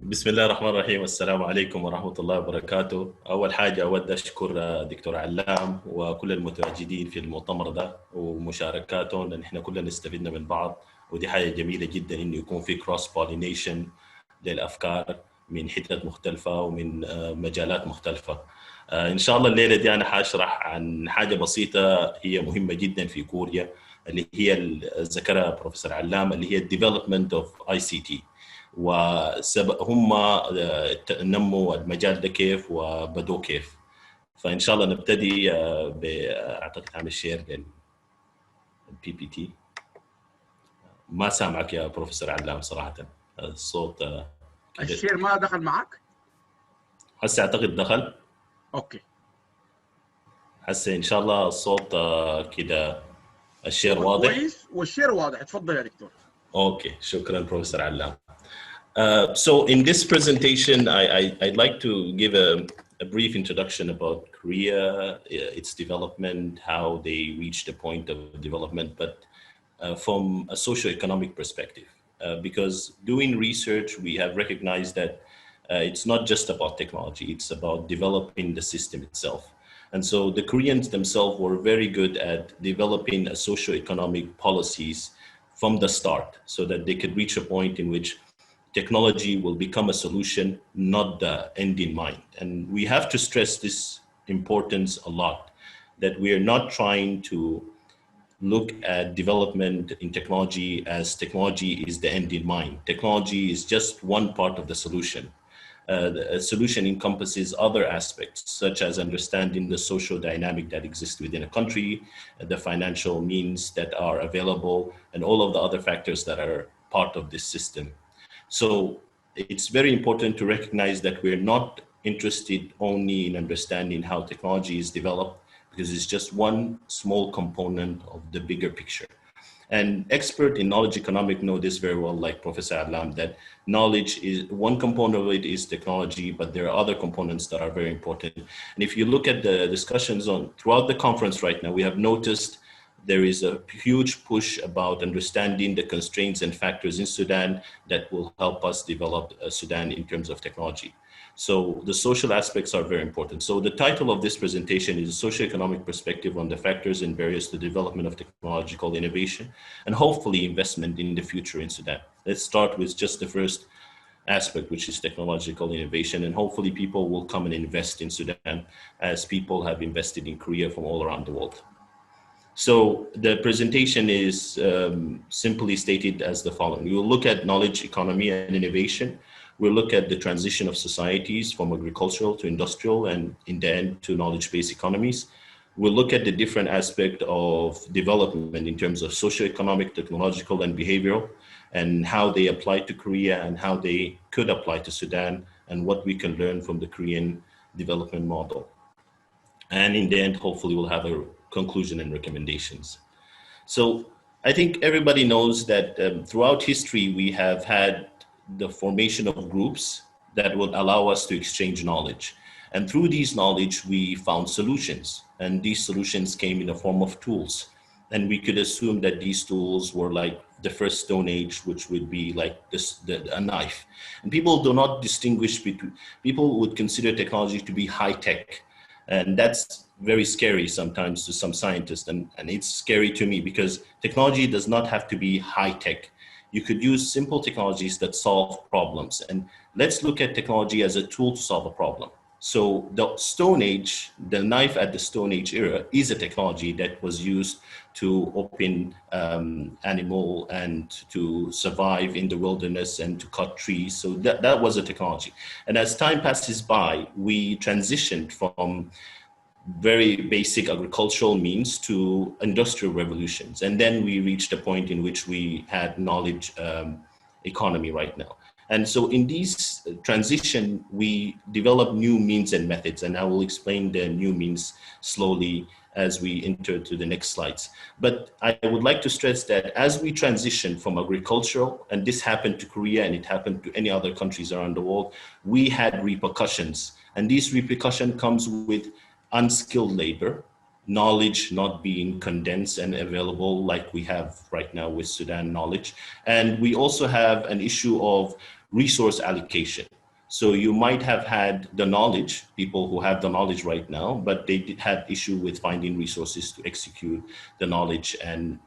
بسم الله الرحمن الرحيم. السلام عليكم ورحمة الله وبركاته. أول حاجة أود أشكر دكتور علام وكل المتواجدين في المؤتمر ده ومشاركاتهم، لأن إحنا كلنا استفدنا من بعض، ودي حاجة جميلة جدا إنه يكون في cross pollination للأفكار من حتت مختلفة ومن مجالات مختلفة. إن شاء الله الليلة دي أنا حاشرح عن حاجة بسيطة هي مهمة جدا في كوريا، اللي هي ذكرها بروفيسور علام، اللي هي development of ICT، وهم نموا المجال ده كيف وبدوا كيف. فإن شاء الله نبتدي أعتقد عن الشير البي بي تي. ما سامعك يا بروفيسور علام صراحة، الصوت الشير ما دخل معك؟ هسه أعتقد دخل. أوكي هسه إن شاء الله الصوت كده الشير واضح كويس والشير واضح. تفضل يا دكتور. أوكي، شكرا بروفيسور علام. So in this presentation, I'd like to give a brief introduction about Korea, its development, how they reached the point of development, but from a socio-economic perspective. Because doing research, we have recognized that it's not just about technology, it's about developing the system itself. And so the Koreans themselves were very good at developing a socio-economic policies from the start, so that they could reach a point in which technology will become a solution, not the end in mind. And we have to stress this importance a lot, that we are not trying to look at development in technology as technology is the end in mind. Technology is just one part of the solution. The solution encompasses other aspects, such as understanding the social dynamic that exists within a country, the financial means that are available, and all of the other factors that are part of this system. So it's very important to recognize that we're not interested only in understanding how technology is developed, because it's just one small component of the bigger picture. And experts in knowledge economic know this very well, like Professor Alam, that knowledge is one component of it is technology, but there are other components that are very important. And if you look at the discussions on throughout the conference right now, we have noticed there is a huge push about understanding the constraints and factors in Sudan that will help us develop Sudan in terms of technology. So the social aspects are very important. So the title of this presentation is a socio-economic perspective on the factors and barriers to development of technological innovation and hopefully investment in the future in Sudan. Let's start with just the first aspect, which is technological innovation, and hopefully people will come and invest in Sudan as people have invested in Korea from all around the world. So the presentation is simply stated as the following. We will look at knowledge economy and innovation. We'll look at the transition of societies from agricultural to industrial and in the end to knowledge-based economies. We'll look at the different aspects of development in terms of socio-economic, technological, and behavioral, and how they apply to Korea and how they could apply to Sudan, and what we can learn from the Korean development model. And in the end, hopefully we'll have a conclusion and recommendations. So I think everybody knows that throughout history, we have had the formation of groups that would allow us to exchange knowledge. And through these knowledge, we found solutions. And these solutions came in the form of tools. And we could assume that these tools were like the first Stone Age, which would be like a knife. And people do not distinguish between, people would consider technology to be high tech. And that's very scary sometimes to some scientists. And it's scary to me because technology does not have to be high tech. You could use simple technologies that solve problems. And let's look at technology as a tool to solve a problem. So the Stone Age, the knife at the Stone Age era is a technology that was used to open animal and to survive in the wilderness and to cut trees. So that was a technology. And as time passes by, we transitioned from very basic agricultural means to industrial revolutions. And then we reached a point in which we had knowledge economy right now. And so in these transition, we develop new means and methods. And I will explain the new means slowly as we enter to the next slides. But I would like to stress that as we transition from agricultural, and this happened to Korea and it happened to any other countries around the world, we had repercussions. And these repercussion comes with unskilled labor, knowledge not being condensed and available like we have right now with Sudan knowledge. And we also have an issue of resource allocation. So you might have had the knowledge, people who have the knowledge right now, but they had issue with finding resources to execute the knowledge and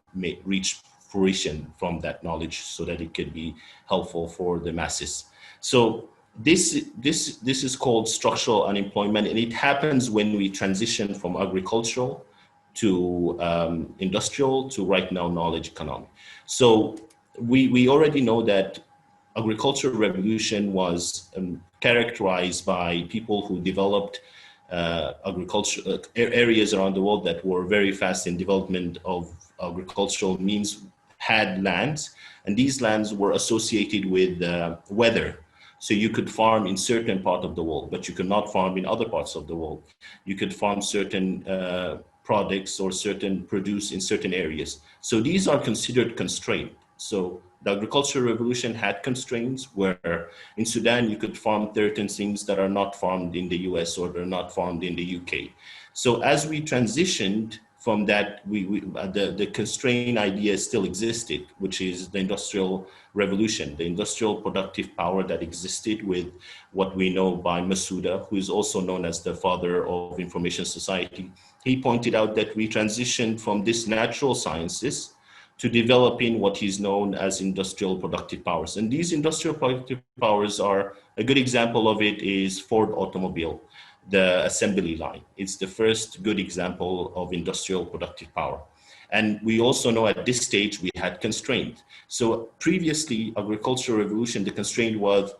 reach fruition from that knowledge so that it could be helpful for the masses. So this is called structural unemployment, and it happens when we transition from agricultural to industrial to right now knowledge economy. So we already know that agricultural revolution was characterized by people who developed agriculture areas around the world that were very fast in development of agricultural means, had lands, and these lands were associated with weather. So you could farm in certain part of the world, but you could not farm in other parts of the world. You could farm certain products or certain produce in certain areas. So these are considered constrained. So the agricultural revolution had constraints where in Sudan, you could farm certain things that are not farmed in the US or they're not farmed in the UK. So as we transitioned from that, the constraint idea still existed, which is the industrial revolution, the industrial productive power that existed with what we know by Masuda, who is also known as the father of information society. He pointed out that we transitioned from this natural sciences to developing what is known as industrial productive powers. And these industrial productive powers are, a good example of it is Ford automobile, the assembly line. It's the first good example of industrial productive power. And we also know at this stage we had constraint. So previously, agricultural revolution, the constraint was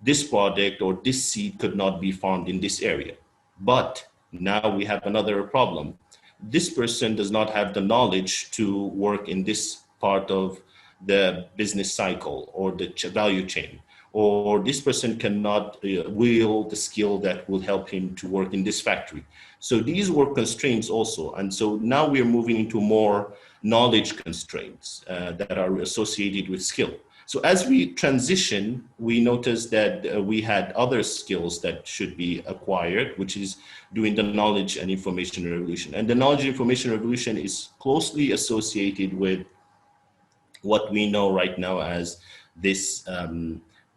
this product or this seed could not be farmed in this area. But now we have another problem. This person does not have the knowledge to work in this part of the business cycle or the value chain, or this person cannot wield the skill that will help him to work in this factory. So these were constraints also. And so now we are moving into more knowledge constraints that are associated with skill. So as we transition, we noticed that we had other skills that should be acquired, which is doing the knowledge and information revolution. And the knowledge and information revolution is closely associated with what we know right now as this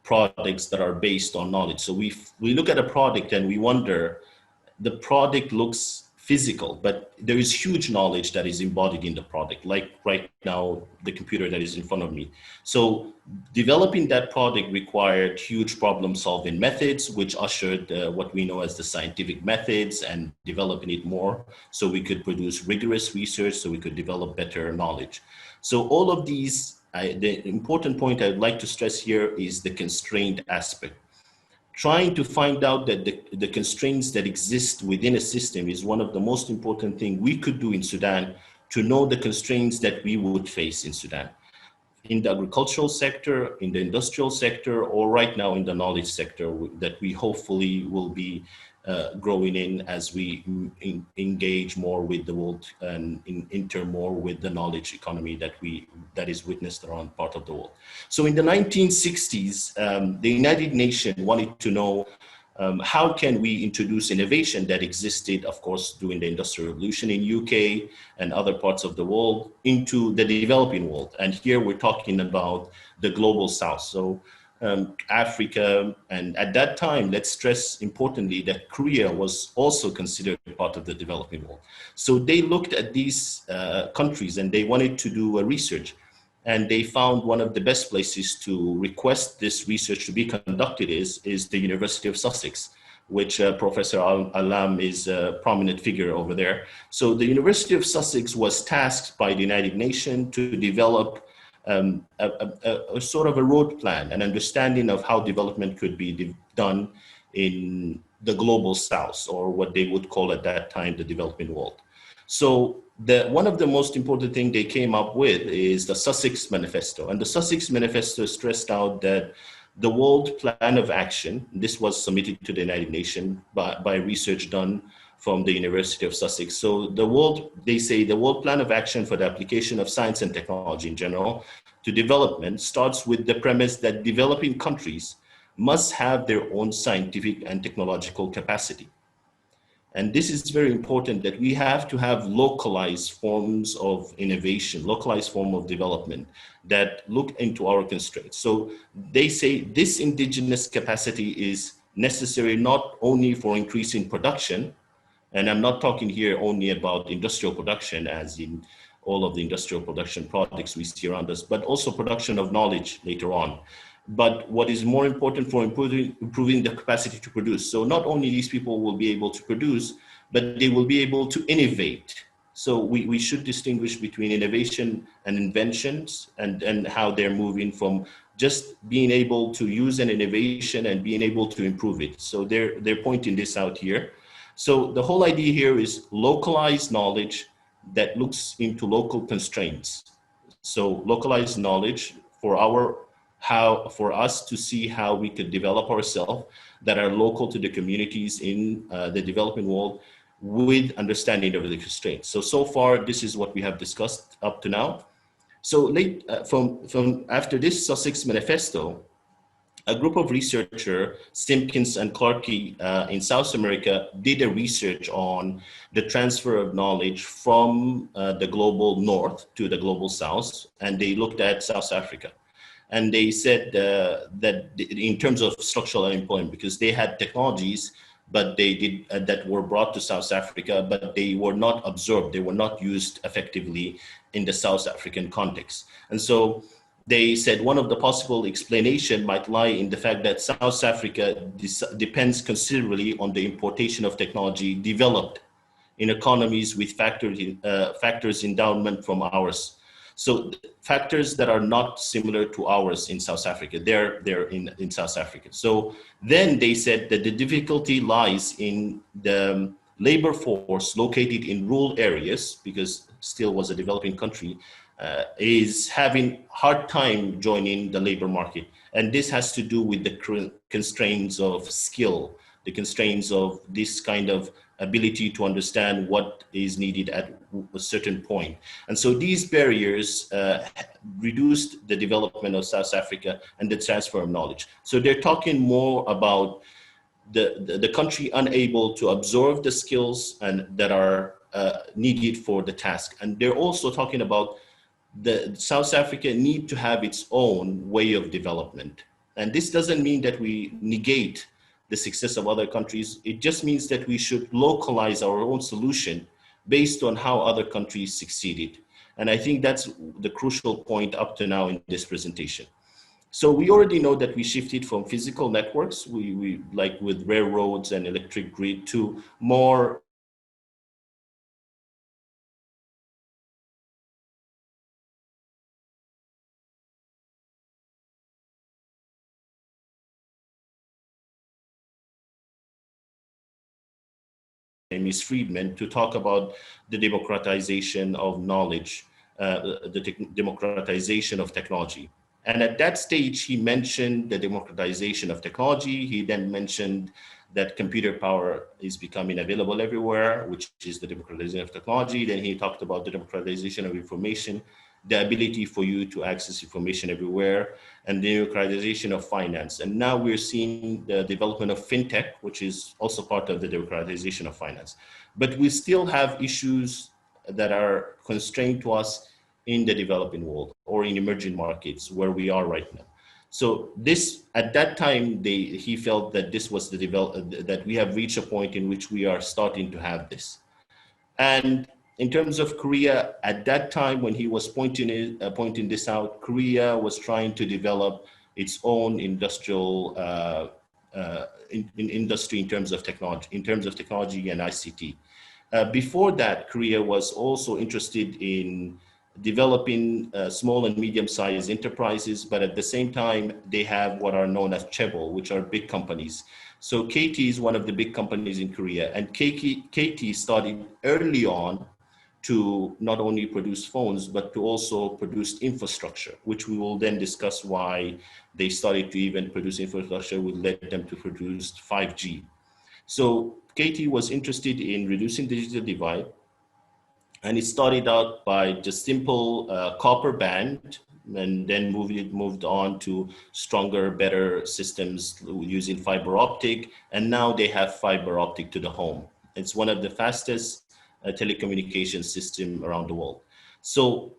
products that are based on knowledge. So we look at a product and we wonder, the product looks physical, but there is huge knowledge that is embodied in the product, like right now, the computer that is in front of me. So developing that product required huge problem-solving methods, which ushered what we know as the scientific methods and developing it more so we could produce rigorous research, so we could develop better knowledge. So all of these, the important point I'd like to stress here is the constraint aspect. Trying to find out that the constraints that exist within a system is one of the most important things we could do in Sudan to know the constraints that we would face in Sudan, in the agricultural sector, in the industrial sector, or right now in the knowledge sector that we hopefully will be growing in as we engage more with the world and enter more with the knowledge economy that is witnessed around part of the world. So in the 1960s, the United Nations wanted to know how can we introduce innovation that existed, of course, during the Industrial Revolution in UK and other parts of the world into the developing world. And here we're talking about the global South. So Africa, and at that time, let's stress importantly that Korea was also considered part of the developing world. So they looked at these countries and they wanted to do a research, and they found one of the best places to request this research to be conducted is the University of Sussex, which Professor Alam is a prominent figure over there. So the University of Sussex was tasked by the United Nations to develop a sort of a road plan, an understanding of how development could be done in the global South, or what they would call at that time the developing world. So one of the most important thing they came up with is the Sussex Manifesto. And the Sussex Manifesto stressed out that the World Plan of Action, this was submitted to the United Nations by research done from the University of Sussex. So they say the World Plan of Action for the application of science and technology in general to development starts with the premise that developing countries must have their own scientific and technological capacity. And this is very important, that we have to have localized forms of innovation, localized form of development that look into our constraints. So they say this indigenous capacity is necessary not only for increasing production, and I'm not talking here only about industrial production as in all of the industrial production products we see around us, but also production of knowledge later on. But what is more important for improving the capacity to produce. So not only these people will be able to produce, but they will be able to innovate. So we should distinguish between innovation and inventions and how they're moving from just being able to use an innovation and being able to improve it. So they're pointing this out here. So the whole idea here is localized knowledge that looks into local constraints. So localized knowledge for us to see how we could develop ourselves that are local to the communities in the developing world with understanding of the constraints. So far, this is what we have discussed up to now. So from after this Sussex Manifesto, a group of researchers, Simpkins and Clarkey in South America, did a research on the transfer of knowledge from the global north to the global south, and they looked at South Africa. And they said that in terms of structural unemployment, because they had technologies, but they did that were brought to South Africa, but they were not absorbed, they were not used effectively in the South African context. And so they said one of the possible explanation might lie in the fact that South Africa depends considerably on the importation of technology developed in economies with factors endowment from ours. So factors that are not similar to ours in South Africa, they're in South Africa. So then they said that the difficulty lies in the labor force located in rural areas, because still was a developing country, is having hard time joining the labor market. And this has to do with the constraints of skill, the constraints of this kind of ability to understand what is needed at a certain point. And so these barriers reduced the development of South Africa and the transfer of knowledge. So they're talking more about the country unable to absorb the skills and that are needed for the task. And they're also talking about the South Africa need to have its own way of development. And this doesn't mean that we negate the success of other countries. It just means that we should localize our own solution based on how other countries succeeded. And I think that's the crucial point up to now in this presentation. So we already know that we shifted from physical networks, we like with railroads and electric grid, to more Ms. Friedman to talk about the democratization of knowledge, the democratization of technology. And at that stage, he mentioned the democratization of technology. He then mentioned that computer power is becoming available everywhere, which is the democratization of technology. Then he talked about the democratization of information, the ability for you to access information everywhere, and the democratization of finance. And now we're seeing the development of fintech, which is also part of the democratization of finance. But we still have issues that are constrained to us in the developing world or in emerging markets where we are right now. So this, at that time, he felt that this was that we have reached a point in which we are starting to have this. And in terms of Korea, at that time when he was pointing this out, Korea was trying to develop its own industrial industry in terms of technology and ICT. Before that, Korea was also interested in developing small and medium-sized enterprises, but at the same time, they have what are known as chaebol, which are big companies. So KT is one of the big companies in Korea, and KT started early on to not only produce phones, but to also produce infrastructure, which we will then discuss why they started to even produce infrastructure would lead them to produce 5G. So KT was interested in reducing the digital divide, and it started out by just simple copper band, and then moved on to stronger, better systems using fiber optic, and now they have fiber optic to the home. It's one of the fastest telecommunication system around the world. So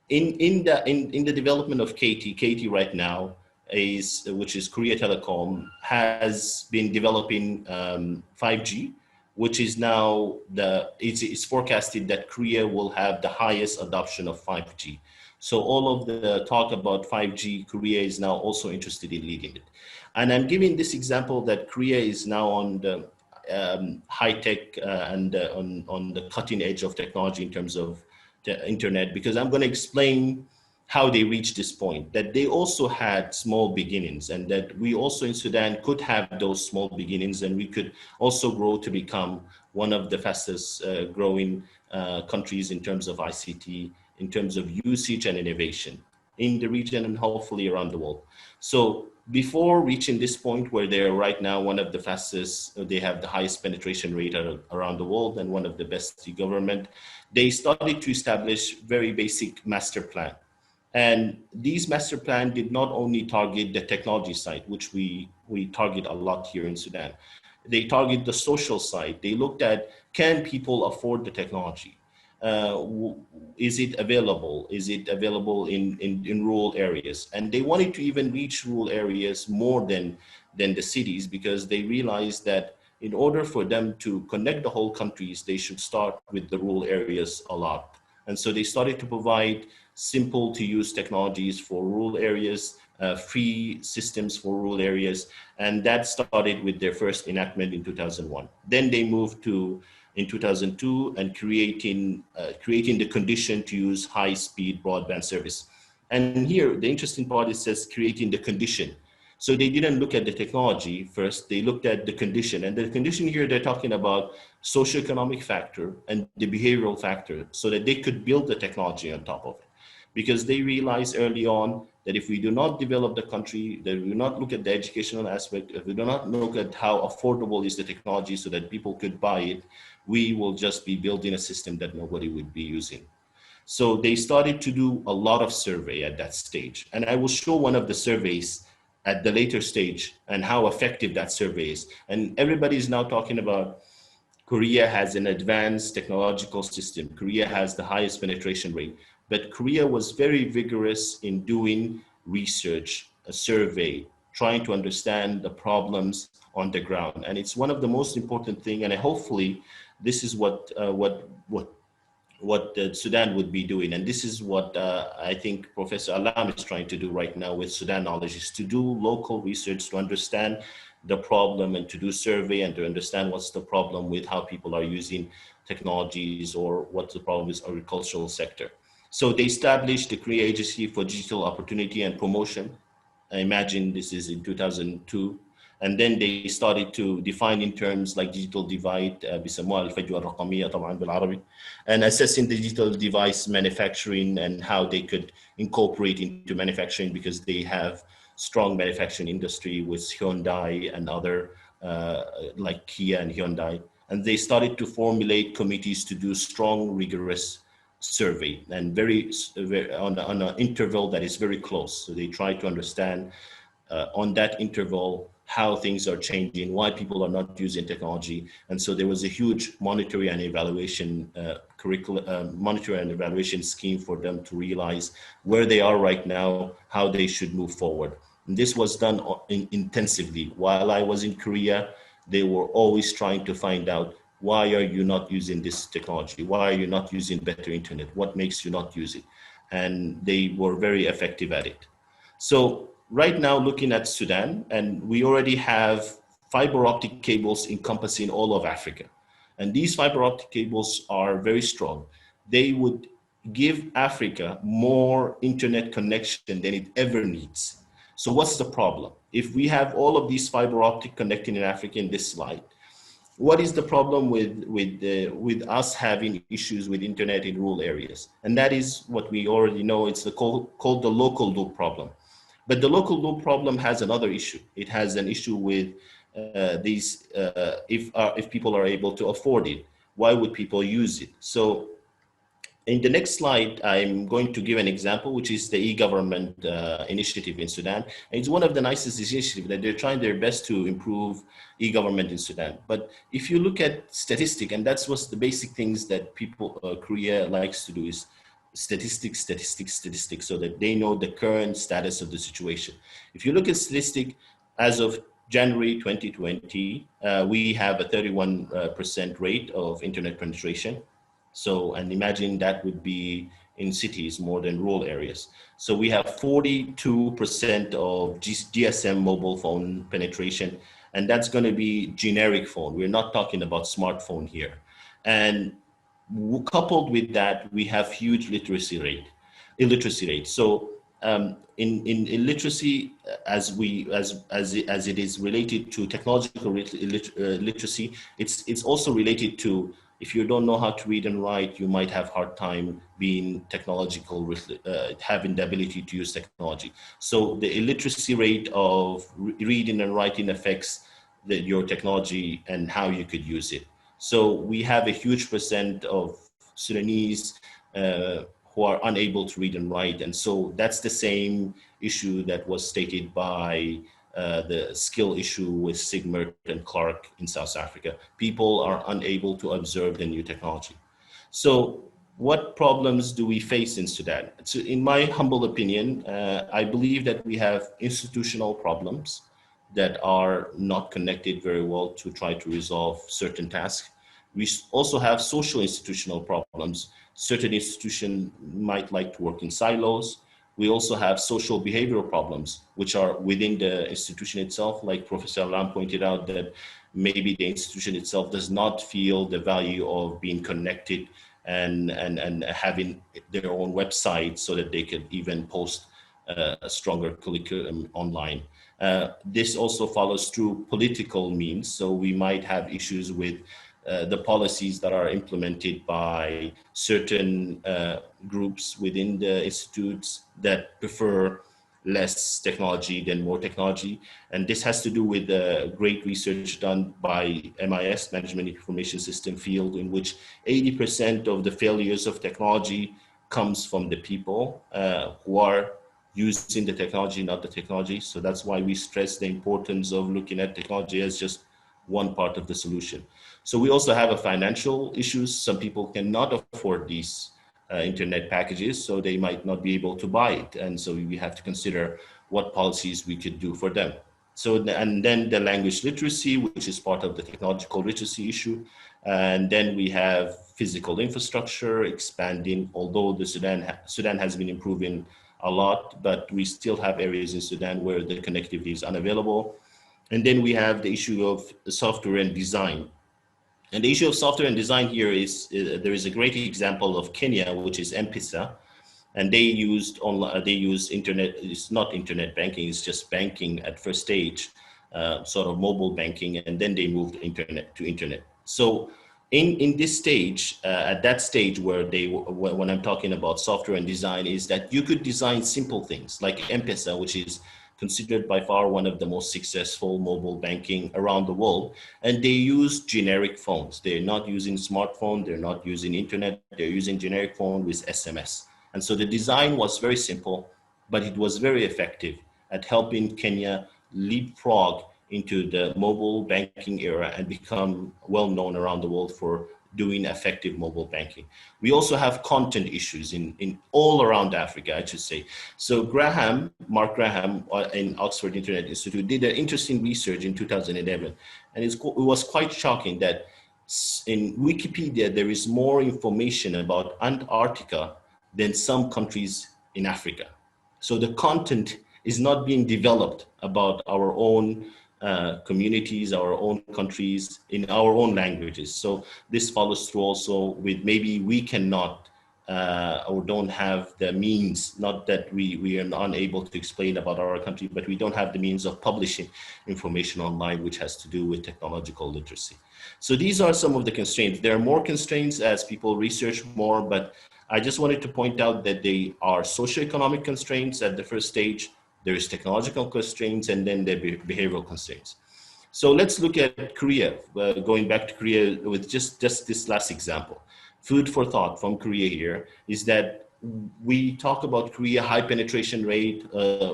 in the development of KT right now which is Korea Telecom, has been developing 5G, which is now it's forecasted that Korea will have the highest adoption of 5G. So all of the talk about 5G, Korea is now also interested in leading it. And I'm giving this example that Korea is now on the high tech and on the cutting edge of technology in terms of the internet, because I'm going to explain how they reached this point, that they also had small beginnings, and that we also in Sudan could have those small beginnings, and we could also grow to become one of the fastest growing countries in terms of ICT, in terms of usage and innovation in the region and hopefully around the world. So before reaching this point where they're right now one of the fastest, they have the highest penetration rate around the world and one of the best government, they started to establish very basic master plan. And these master plan did not only target the technology side, which we target a lot here in Sudan. They target the social side. They looked at, can people afford the technology? Is it available? Is it available in rural areas? And they wanted to even reach rural areas more than the cities, because they realized that in order for them to connect the whole countries, they should start with the rural areas a lot. And so they started to provide simple to use technologies for rural areas, free systems for rural areas. And that started with their first enactment in 2001. Then they moved to, in 2002, and creating the condition to use high-speed broadband service. And here, the interesting part, it says creating the condition. So they didn't look at the technology first, they looked at the condition. And the condition here, they're talking about socio-economic factor and the behavioral factor, so that they could build the technology on top of it. Because they realized early on that if we do not develop the country, that we do not look at the educational aspect, if we do not look at how affordable is the technology so that people could buy it, we will just be building a system that nobody would be using. So they started to do a lot of survey at that stage. And I will show one of the surveys at the later stage and how effective that survey is. And everybody is now talking about Korea has an advanced technological system. Korea has the highest penetration rate. But Korea was very vigorous in doing research, a survey, trying to understand the problems on the ground. And it's one of the most important things. And hopefully this is what Sudan would be doing. And this is what I think Professor Alam is trying to do right now with Sudan Knowledge, is to do local research to understand the problem and to do survey and to understand what's the problem with how people are using technologies, or what the problem is agricultural sector. So they established the Korea Agency for Digital Opportunity and Promotion. I imagine this is in 2002. And then they started to define in terms like digital divide, بيسموها الفجوة الرقمية طبعا بالعربي, and assessing digital device manufacturing and how they could incorporate into manufacturing, because they have strong manufacturing industry with Hyundai and other like Kia and Hyundai. And they started to formulate committees to do strong, rigorous survey, and very on an interval that is very close. So they try to understand on that interval how things are changing, why people are not using technology. And so there was a huge monitoring and evaluation monitoring and evaluation scheme for them to realize where they are right now, how they should move forward. And this was done intensively. While I was in Korea, they were always trying to find out, why are you not using this technology? Why are you not using better internet? What makes you not use it? And they were very effective at it. So right now, looking at Sudan, and we already have fiber optic cables encompassing all of Africa. And these fiber optic cables are very strong. They would give Africa more internet connection than it ever needs. So what's the problem? If we have all of these fiber optic connecting in Africa in this slide, what is the problem with us having issues with internet in rural areas? And that is what we already know. It's called the local loop problem. But the local loop problem has another issue. It has an issue with if people are able to afford it, why would people use it? So In the next slide, I'm going to give an example, which is the e-government initiative in Sudan. And it's one of the nicest initiatives that they're trying their best to improve e-government in Sudan. But if you look at statistics, and that's what's the basic things that people, Korea likes to do is statistics, so that they know the current status of the situation. If you look at statistics, as of January 2020, we have a 31% rate of internet penetration. So, and imagine that would be in cities more than rural areas. So we have 42% of GSM mobile phone penetration, and that's going to be generic phone. We're not talking about smartphone here. And coupled with that, we have huge illiteracy rate. So in illiteracy, as it is related to technological literacy, it's also related to, if you don't know how to read and write, you might have hard time being technological, having the ability to use technology. So the illiteracy rate of reading and writing affects your technology and how you could use it. So we have a huge percent of Sudanese who are unable to read and write. And so that's the same issue that was stated by the skill issue with Sigmert and Clark in South Africa. People are unable to observe the new technology. So what problems do we face in Sudan? So in my humble opinion, I believe that we have institutional problems that are not connected very well to try to resolve certain tasks. We also have social institutional problems. Certain institutions might like to work in silos. We also have social behavioral problems, which are within the institution itself. Like Professor Lam pointed out, that maybe the institution itself does not feel the value of being connected and having their own website so that they could even post a stronger curriculum online. This also follows through political means. So we might have issues with the policies that are implemented by certain groups within the institutes that prefer less technology than more technology. And this has to do with the great research done by MIS, Management Information System field, in which 80% of the failures of technology comes from the people who are using the technology, not the technology. So that's why we stress the importance of looking at technology as just one part of the solution. So we also have a financial issues. Some people cannot afford these internet packages, so they might not be able to buy it. And so we have to consider what policies we could do for them. So, and then the language literacy, which is part of the technological literacy issue. And then we have physical infrastructure expanding, although the Sudan has been improving a lot, but we still have areas in Sudan where the connectivity is unavailable. And then we have the issue of software and design. And the issue of software and design here is, there is a great example of Kenya, which is M-Pesa. And they use internet, it's not internet banking, it's just banking at first stage, sort of mobile banking, and then they moved internet to internet. So in this stage, at that stage where when I'm talking about software and design, is that you could design simple things like M-Pesa, which is considered by far one of the most successful mobile banking around the world. And they use generic phones. They're not using smartphone, they're not using internet, they're using generic phone with SMS. And so the design was very simple, but it was very effective at helping Kenya leapfrog into the mobile banking era and become well known around the world for doing effective mobile banking. We also have content issues in all around Africa, I should say. So Mark Graham in Oxford Internet Institute did an interesting research in 2011. And it was quite shocking that in Wikipedia, there is more information about Antarctica than some countries in Africa. So the content is not being developed about our own communities, our own countries, in our own languages. So this follows through also with maybe we cannot or don't have the means, not that we are unable to explain about our country, but we don't have the means of publishing information online, which has to do with technological literacy. So these are some of the constraints. There are more constraints as people research more, but I just wanted to point out that they are socio-economic constraints at the first stage. There is technological constraints, and then the behavioral constraints. So let's look at Korea, going back to Korea with just this last example. food for thought from Korea here is that we talk about Korea high penetration rate,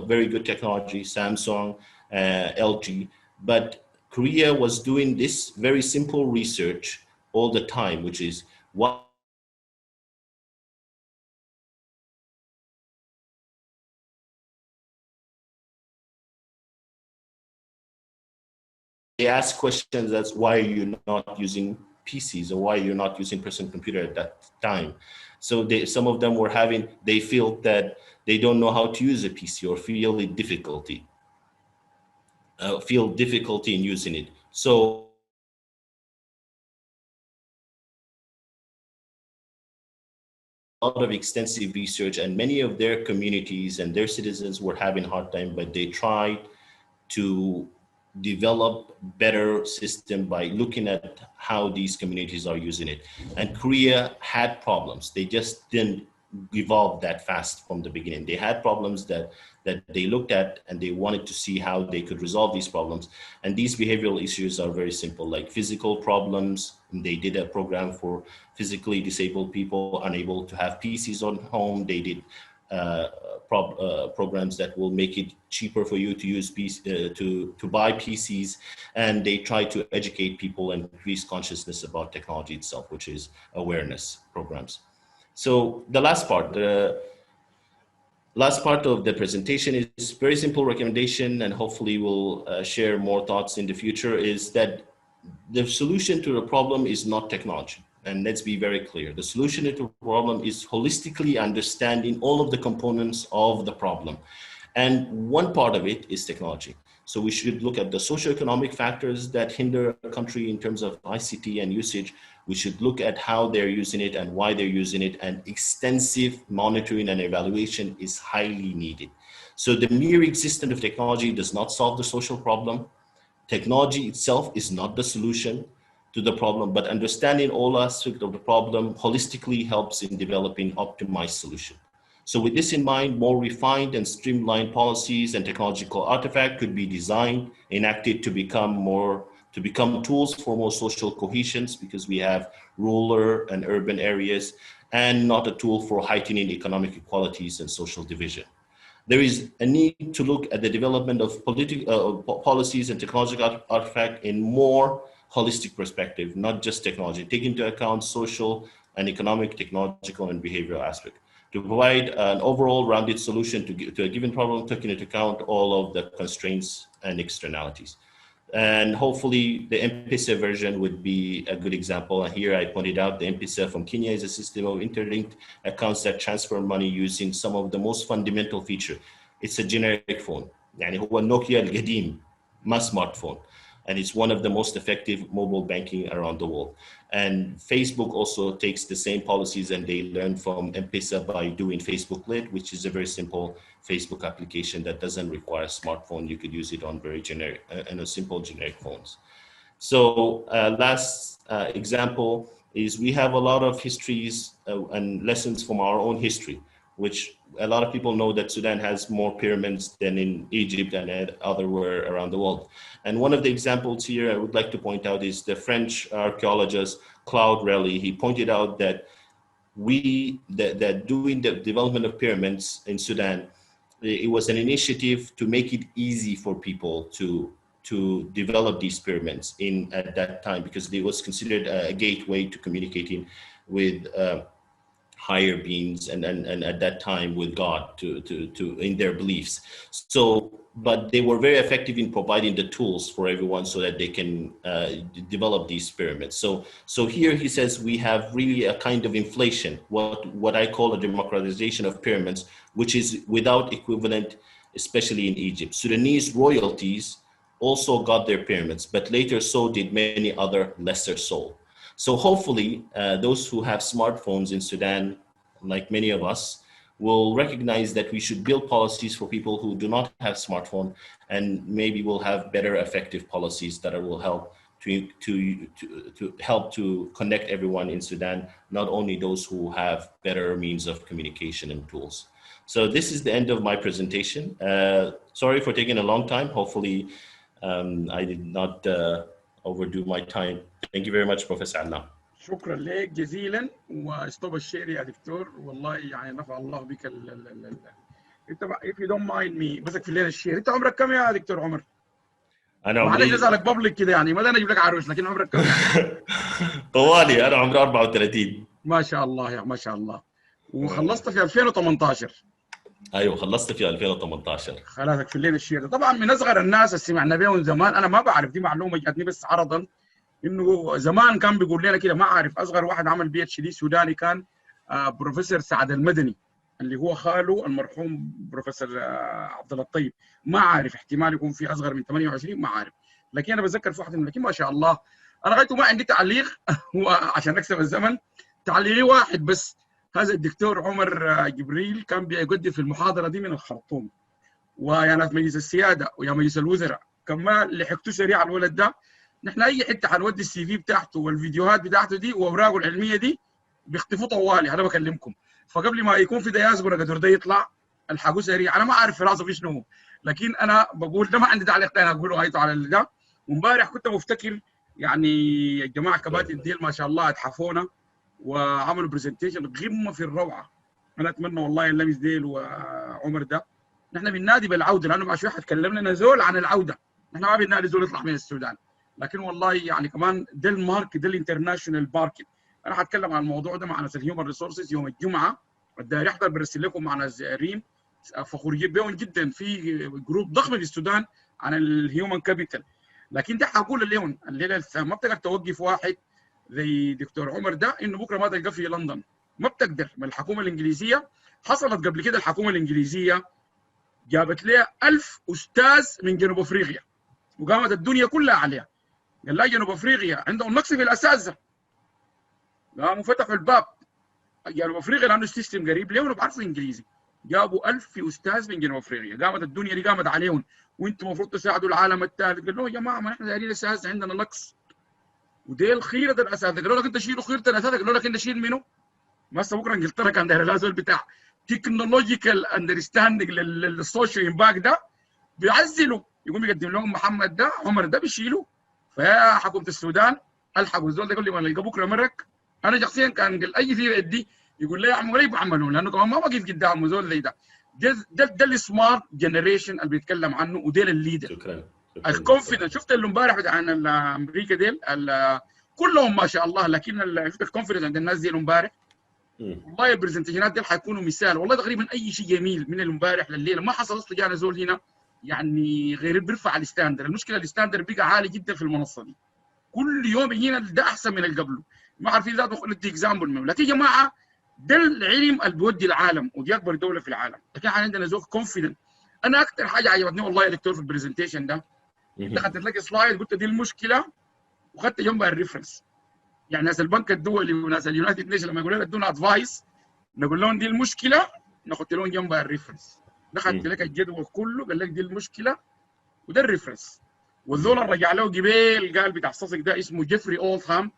very good technology, Samsung, LG, but Korea was doing this very simple research all the time, which is what they ask questions as why are you not using PCs or why you're not using personal computer at that time. So some of them were they feel that they don't know how to use a PC or feel difficulty in using it. So a lot of extensive research, and many of their communities and their citizens were having a hard time, but they tried to develop better system by looking at how these communities are using it. And Korea had problems. They just didn't evolve that fast from the beginning. They had problems that they looked at, and they wanted to see how they could resolve these problems. And these behavioral issues are very simple, like physical problems. They did a program for physically disabled people unable to have PCs on home. They did programs that will make it cheaper for you to use to buy PCs, and they try to educate people and increase consciousness about technology itself, which is awareness programs. So the last part of the presentation is very simple recommendation, and hopefully we'll share more thoughts in the future, is that the solution to the problem is not technology. And let's be very clear. The solution to the problem is holistically understanding all of the components of the problem. And one part of it is technology. So we should look at the socio-economic factors that hinder a country in terms of ICT and usage. We should look at how they're using it and why they're using it, and extensive monitoring and evaluation is highly needed. So the mere existence of technology does not solve the social problem. Technology itself is not the solution to the problem, but understanding all aspects of the problem holistically helps in developing optimized solution. So with this in mind, more refined and streamlined policies and technological artifacts could be designed, enacted to become tools for more social cohesion, because we have rural and urban areas, and not a tool for heightening economic inequalities and social division. There is a need to look at the development of policies and technological artifacts in more holistic perspective, not just technology, take into account social and economic, technological, and behavioral aspect, to provide an overall rounded solution to a given problem, taking into account all of the constraints and externalities. And hopefully the M-Pesa version would be a good example. And here I pointed out the M-Pesa from Kenya is a system of interlinked accounts that transfer money using some of the most fundamental feature. It's a generic phone. يعني هو النوكيا القديم, ما smartphone. And it's one of the most effective mobile banking around the world. And Facebook also takes the same policies, and they learn from M-Pesa by doing Facebook Lite, which is a very simple Facebook application that doesn't require a smartphone. You could use it on very generic and a simple generic phones. So last example is we have a lot of histories and lessons from our own history, which a lot of people know that Sudan has more pyramids than in Egypt and elsewhere around the world. And one of the examples here I would like to point out is the French archaeologist Claude Rally. He pointed out that that doing the development of pyramids in Sudan, it was an initiative to make it easy for people to develop these pyramids at that time, because it was considered a gateway to communicating with higher beings and at that time with God to in their beliefs. So, but they were very effective in providing the tools for everyone so that they can develop these pyramids. So here he says we have really a kind of inflation, what I call a democratization of pyramids, which is without equivalent, especially in Egypt. Sudanese royalties also got their pyramids, but later so did many other lesser so. So hopefully those who have smartphones in Sudan, like many of us, will recognize that we should build policies for people who do not have smartphone, and maybe we'll have better effective policies that will help to help to connect everyone in Sudan, not only those who have better means of communication and tools. So this is the end of my presentation. Sorry for taking a long time. Hopefully I did not overdo my time. Thank you very much, Professor Allah. شكرا لك جزيلا، واستوب الشير يا دكتور، والله يعني نفع الله بك انت if you don't mind me بس في لنا الشير. انت عمرك كم يا دكتور عمر؟ انا معلش عمري اسالك بابليك كده يعني، ما انا اجيب لك عروس، لكن عمرك كم يعني؟ طوالي انا عمري 34. ما شاء الله يا ما شاء الله. وخلصت في 2018. ايوه خلصت في 2018. خلاص في لنا الشير ده طبعا من اصغر الناس اللي سمعنا بهم زمان. انا ما بعرف، دي معلومه جاتني بس عرضا، انه زمان كان بيقول لنا كده، ما اعرف، اصغر واحد عمل PhD سوداني كان بروفيسور سعد المدني، اللي هو خاله المرحوم بروفيسور عبد الله الطيب. ما عارف، احتمال يكون في اصغر من 28، ما عارف، لكن انا بتذكر في واحد منهم. لكن ما شاء الله انا غايته ما عندي تعليق عشان اكسب الزمن. تعليقي واحد بس، هذا الدكتور عمر جبريل كان بيقدم في المحاضره دي من الخرطوم، ويا ناس مجلس السياده ويا مجلس الوزراء كان ما لحقتوا سريع الولد ده. نحن اي حته حنودي CV بتاعته والفيديوهات بتاعته دي واوراقه العلميه دي بيختفوا طوالي. انا بكلمكم، فقبل ما يكون في دياسبورا قدر ده يطلع الحقوه سريع. انا ما عارف في راسه في شنو، لكن انا بقول ده ما عندي تعليق ثاني اقوله هايته على ده. وامبارح كنت مفتكر يعني الجماعه كباتن ديل ما شاء الله اتحفونا وعملوا برزنتيشن قمه في الروعه. انا اتمنى والله اللمس ديل وعمر ده، نحن بننادي بالعوده، لانه مع شوي حتكلم لنا زول عن العوده. نحن ما بننادي زول يطلع من السودان، لكن والله يعني كمان ده الماركت، ده الانترناشونال ماركت. انا حاتكلم عن الموضوع ده مع ناس الهيومن ريسورسز يوم الجمعه، الداير يحضر برسل لكم مع ناس ريم، فخورين بهم جدا في جروب ضخم في السودان عن الهيومن كابيتال. لكن ده حقول لهم الليله ما بتقدر توقف واحد زي دكتور عمر ده انه بكره ما تلقاه في لندن، ما بتقدر. من الحكومه الانجليزيه حصلت قبل كده، الحكومه الانجليزيه جابت لها 1000 استاذ من جنوب افريقيا وقامت الدنيا كلها عليها. قال لا جنوب افريقيا عندهم نقص في الاساتذه، قاموا فتحوا الباب. جنوب افريقيا لانه السيستم قريب لهم وبعرفوا انجليزي، جابوا 1000 استاذ من جنوب افريقيا. قامت الدنيا دي قامت عليهم، وانتم المفروض تساعدوا العالم الثالث. قال لهم يا جماعه ما احنا دايرين اساتذه، عندنا نقص، وديل خيره الاساتذه. قالوا لك انت شيلوا خيره الاساتذه، قالوا لك انت شيل منه. ما هسه بكره انجلترا كان داير لازم بتاع تكنولوجيكال اندرستاندنج للسوشيال امباكت ده، بيعزلوا يقوم يقدم لهم محمد ده عمر ده بيشيلوا. فيا حكومه السودان الحقوا الزول ده قبل ما نلقى بكره مرك. انا شخصيا كان قال اي في يدي يقول لي اعملوا لي بعملوا، لانه كمان ما وقف قدامه زول زي ده. ده السمارت جنريشن اللي بيتكلم عنه، وديل الليدر. شكرا الكونفدنس شفت اللي امبارح بتاع امريكا ديل كلهم ما شاء الله، لكن شفت الكونفدنس عند الناس دي امبارح. والله البرزنتيشنات دي حيكونوا مثال. والله تقريبا اي شيء جميل من امبارح لليله ما حصل اصلا. جانا زول هنا يعني غير بيرفع الستاندر. المشكله الستاندر بقى عالي جدا في المنصه دي، كل يوم هنا ده احسن من اللي قبله. ما عارفين ذاته ندي اكزامبل منه، لكن يا جماعه ده العلم اللي بيودي العالم، ودي اكبر دوله في العالم. لكن احنا عندنا زول كونفيدنت. انا اكثر حاجه عجبتني والله يا دكتور في البرزنتيشن ده، انت خدت لك سلايد قلت دي المشكله وخدت جنبها الريفرنس. يعني ناس البنك الدولي وناس اليونايتد نيشن لما يقولوا لنا ادونا ادفايس نقول لهم دي المشكله، ناخذ لهم جنبها الريفرنس. دخلت لك الجدول كله قال لك دي المشكله وده الريفرنس. والذول رجع له جبيل قال بتاع الصصق ده اسمه جيفري اولثهام،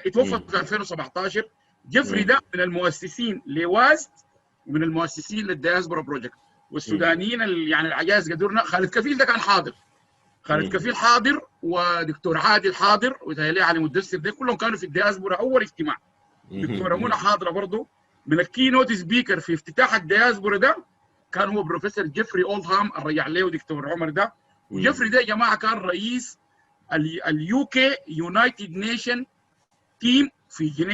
اتوفى في 2017. جيفري ده من المؤسسين لواست ومن المؤسسين للدياسبورا بروجكت. والسودانيين يعني العجائز قدرنا. خالد كفيل ده كان حاضر، خالد كفيل حاضر، ودكتور عادل حاضر، وتهيألي علي مدثر ده كلهم كانوا في الدياسبورا اول اجتماع. دكتوره منى حاضره برضه من الكي نوت سبيكر في افتتاح الدياسبورا ده، كان هو بروفيسور جيفري اولثهام الرجع له دكتور عمر ده. وجيفري ده يا جماعه كان رئيس اليو كي يونايتد نيشن تيم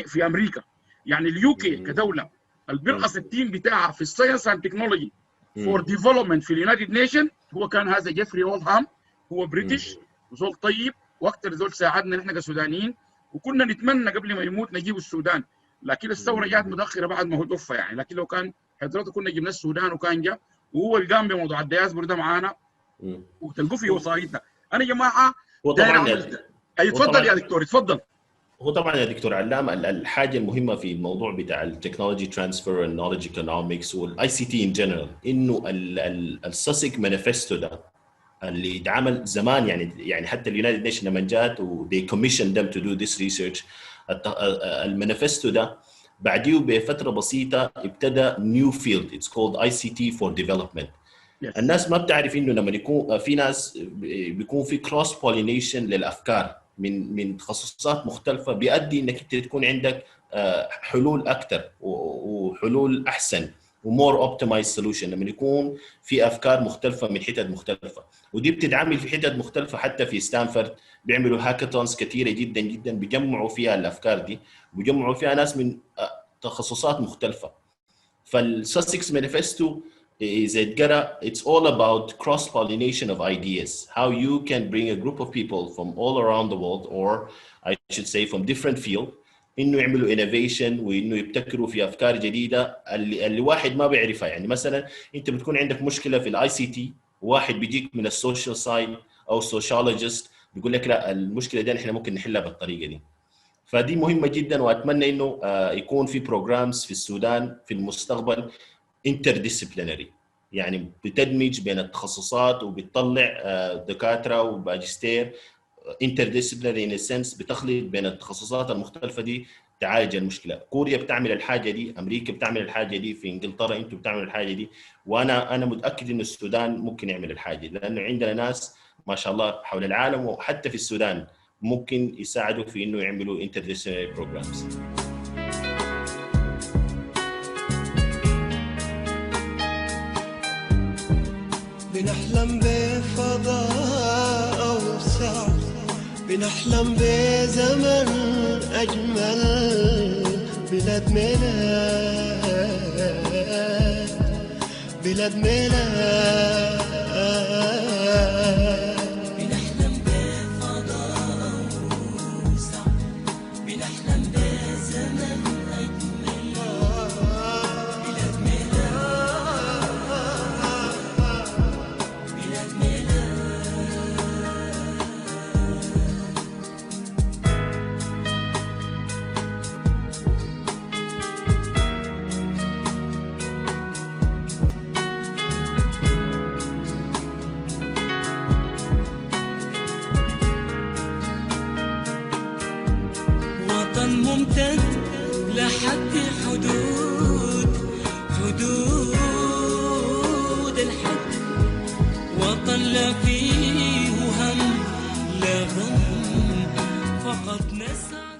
في امريكا. يعني اليو كي كدوله اللي بيرقص التيم بتاعها في الساينس اند تكنولوجي فور ديفلوبمنت في اليونايتد نيشن هو كان هذا جيفري اولثهام. هو بريتش وزول طيب واكثر زول ساعدنا نحن كسودانيين، وكنا نتمنى قبل ما يموت نجيب السودان، لكن الثوره جات متاخره بعد ما هو توفى يعني. لكن لو كان حضرته كنا جبنا السودان وكان جاء، وهو اللي قام بموضوع الدياسبورا ده معانا وتلقوا في وصايتنا. انا يا جماعه وطبعا اي تفضل يا دكتور اتفضل. هو طبعا يا دكتور علام الحاجه المهمه في الموضوع بتاع التكنولوجي ترانسفير والنولج ايكونومكس والاي سي تي ان جنرال انه الساسك مانيفستو ده اللي اتعمل زمان، يعني حتى اليونايتد نيشن لما جات و they commissioned them to do this research. المانيفستو ده بعديه بفتره بسيطه ابتدى new field it's called ICT for development. الناس ما بتعرف انه لما يكون في ناس بيكون في cross pollination للافكار من تخصصات مختلفه بيؤدي انك انت تكون عندك حلول اكثر وحلول احسن ومور اوبتمايز سولوشن لما يكون في افكار مختلفه من حتت مختلفه. ودي بتتعامل في حتت مختلفه، حتى في ستانفورد بيعملوا هاكاثونز كثيره جدا جدا بيجمعوا فيها الافكار دي، بيجمعوا فيها ناس من تخصصات مختلفه. فالساسكس مانيفستو is it's all about cross-pollination of ideas, how you can bring a group of people from all around the world, or I should say from different fields, انه يعملوا innovation وانه يبتكروا في افكار جديده اللي واحد ما بيعرفها. يعني مثلا انت بتكون عندك مشكله في الاي سي تي، واحد بيجيك من السوشيال سايد او سوشيولوجيست بيقول لك لا المشكله دي احنا ممكن نحلها بالطريقه دي. فدي مهمه جدا، واتمنى انه يكون في بروجرامز في السودان في المستقبل interdisciplinary، يعني بتدمج بين التخصصات وبتطلع دكاتره وماجستير interdisciplinary in a sense، بتخلط بين التخصصات المختلفه دي تعالج المشكله. كوريا بتعمل الحاجه دي، امريكا بتعمل الحاجه دي، في انجلترا انتم بتعملوا الحاجه دي، وانا متاكد انه السودان ممكن يعمل الحاجه دي، لانه عندنا ناس ما شاء الله حول العالم وحتى في السودان ممكن يساعدوا في انه يعملوا interdisciplinary programs. بنحلم بفضاء أوسع، بنحلم بزمن أجمل، بلاد ميلاد بلاد ميلاد. بنحلم بفضاء أوسع، بنحلم بزمن أجمل، بلاد ممتد لحد حدود الحد، وطن لا فيه هم لا غم، فقط نسعى.